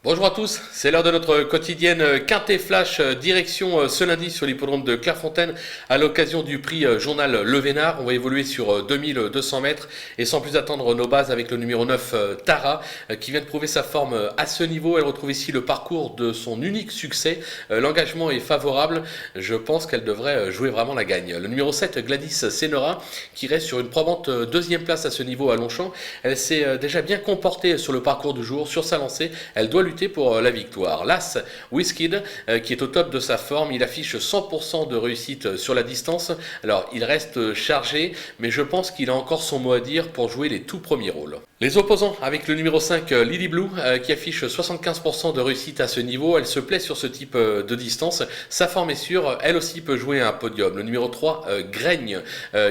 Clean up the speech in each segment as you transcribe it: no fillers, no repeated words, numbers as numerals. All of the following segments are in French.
Bonjour à tous, c'est l'heure de notre quotidienne Quintet Flash direction ce lundi sur l'hippodrome de Clairefontaine à l'occasion du prix journal Le Vénard. On va évoluer sur 2200 mètres et sans plus attendre nos bases avec le numéro 9 Tara qui vient de prouver sa forme à ce niveau. Elle retrouve ici le parcours de son unique succès. L'engagement est favorable, je pense qu'elle devrait jouer vraiment la gagne. Le numéro 7 Gladys Senora qui reste sur une probante deuxième place à ce niveau à Longchamp. Elle s'est déjà bien comportée sur le parcours du jour, sur sa lancée, elle doit lutter pour la victoire. L'As Wizkid qui est au top de sa forme, il affiche 100% de réussite sur la distance. Alors il reste chargé, mais je pense qu'il a encore son mot à dire pour jouer les tout premiers rôles. Les opposants avec le numéro 5 Lily Blue qui affiche 75% de réussite à ce niveau, elle se plaît sur ce type de distance. Sa forme est sûre, elle aussi peut jouer un podium. Le numéro 3 Graigne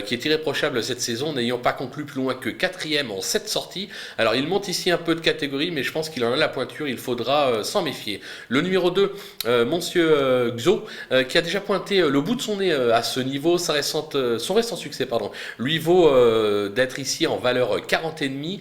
qui est irréprochable cette saison, n'ayant pas conclu plus loin que 4e en 7 sorties. Alors il monte ici un peu de catégorie, mais je pense qu'il en a la pointure, il faudra s'en méfier. Le numéro 2 Monsieur Xo qui a déjà pointé le bout de son nez à ce niveau, son récent succès lui vaut d'être ici en valeur 40,5.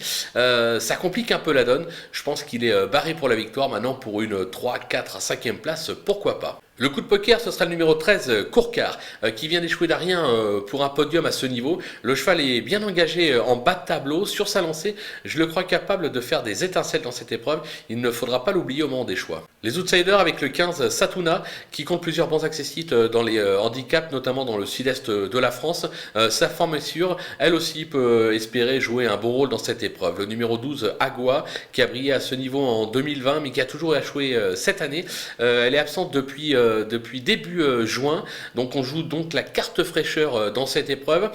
Ça complique un peu la donne, je pense qu'il est barré pour la victoire. Maintenant pour une 3, 4, 5e place, pourquoi pas. Le coup de poker, ce sera le numéro 13, Courcard, qui vient d'échouer d'Arien pour un podium à ce niveau. Le cheval est bien engagé en bas de tableau, sur sa lancée. Je le crois capable de faire des étincelles dans cette épreuve. Il ne faudra pas l'oublier au moment des choix. Les outsiders avec le 15, Satuna, qui compte plusieurs bons accessites dans les handicaps, notamment dans le sud-est de la France. Sa forme est sûre, elle aussi peut espérer jouer un bon rôle dans cette épreuve. Le numéro 12, Agua, qui a brillé à ce niveau en 2020, mais qui a toujours échoué cette année. Elle est absente depuis début juin, donc on joue donc la carte fraîcheur dans cette épreuve.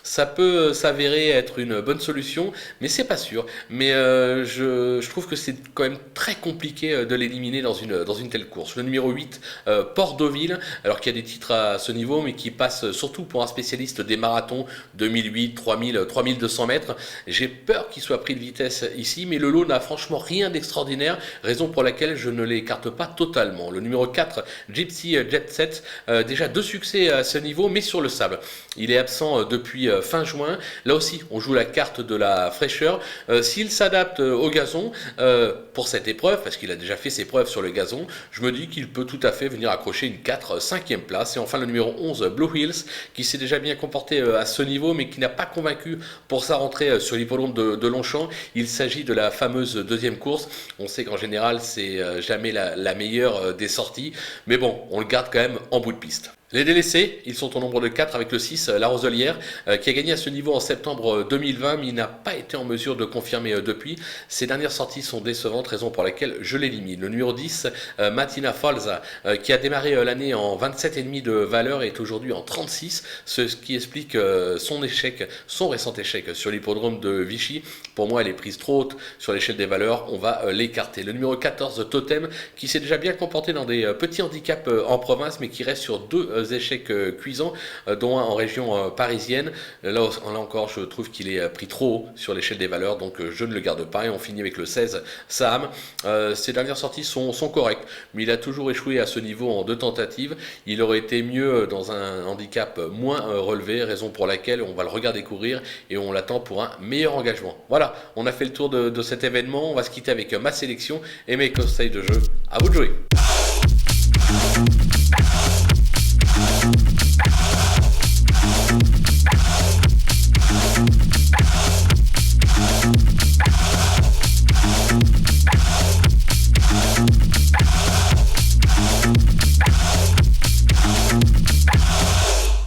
Ça peut s'avérer être une bonne solution, mais c'est pas sûr. Mais je trouve que c'est quand même très compliqué de l'éliminer dans une telle course. Le numéro 8, Port Deauville, alors qu'il y a des titres à ce niveau, mais qui passe surtout pour un spécialiste des marathons 2008, 3000, 3200 mètres. J'ai peur qu'il soit pris de vitesse ici, mais le lot n'a franchement rien d'extraordinaire, raison pour laquelle je ne l'écarte pas totalement. Le numéro 4, Gypsy Jet Set, déjà 2 succès à ce niveau, mais sur le sable. Il est absent depuis fin juin. Là aussi, on joue la carte de la fraîcheur. S'il s'adapte au gazon pour cette épreuve, parce qu'il a déjà fait ses preuves sur le gazon, je me dis qu'il peut tout à fait venir accrocher une 4, 5e place. Et enfin, le numéro 11, Blue Hills, qui s'est déjà bien comporté à ce niveau, mais qui n'a pas convaincu pour sa rentrée sur l'hippodrome de Longchamp. Il s'agit de la fameuse deuxième course. On sait qu'en général, c'est jamais la meilleure des sorties. Mais bon, on le garde quand même en bout de piste. Les délaissés, ils sont au nombre de 4 avec le 6, La Roselière, qui a gagné à ce niveau en septembre 2020, mais il n'a pas été en mesure de confirmer depuis. Ses dernières sorties sont décevantes, raison pour laquelle je l'élimine. Le numéro 10, Matina Falza, qui a démarré l'année en 27,5 de valeur et est aujourd'hui en 36, ce qui explique son récent échec sur l'hippodrome de Vichy. Pour moi, elle est prise trop haute sur l'échelle des valeurs, on va l'écarter. Le numéro 14, Totem, qui s'est déjà bien comporté dans des petits handicaps en province, mais qui reste sur 2 échecs cuisants, dont un en région parisienne. Là encore, je trouve qu'il est pris trop haut sur l'échelle des valeurs, donc je ne le garde pas. Et on finit avec le 16, Saham. Ses dernières sorties sont correctes, mais il a toujours échoué à ce niveau en 2 tentatives. Il aurait été mieux dans un handicap moins relevé, raison pour laquelle on va le regarder courir et on l'attend pour un meilleur engagement. Voilà, on a fait le tour de cet événement. On va se quitter avec ma sélection et mes conseils de jeu. À vous de jouer.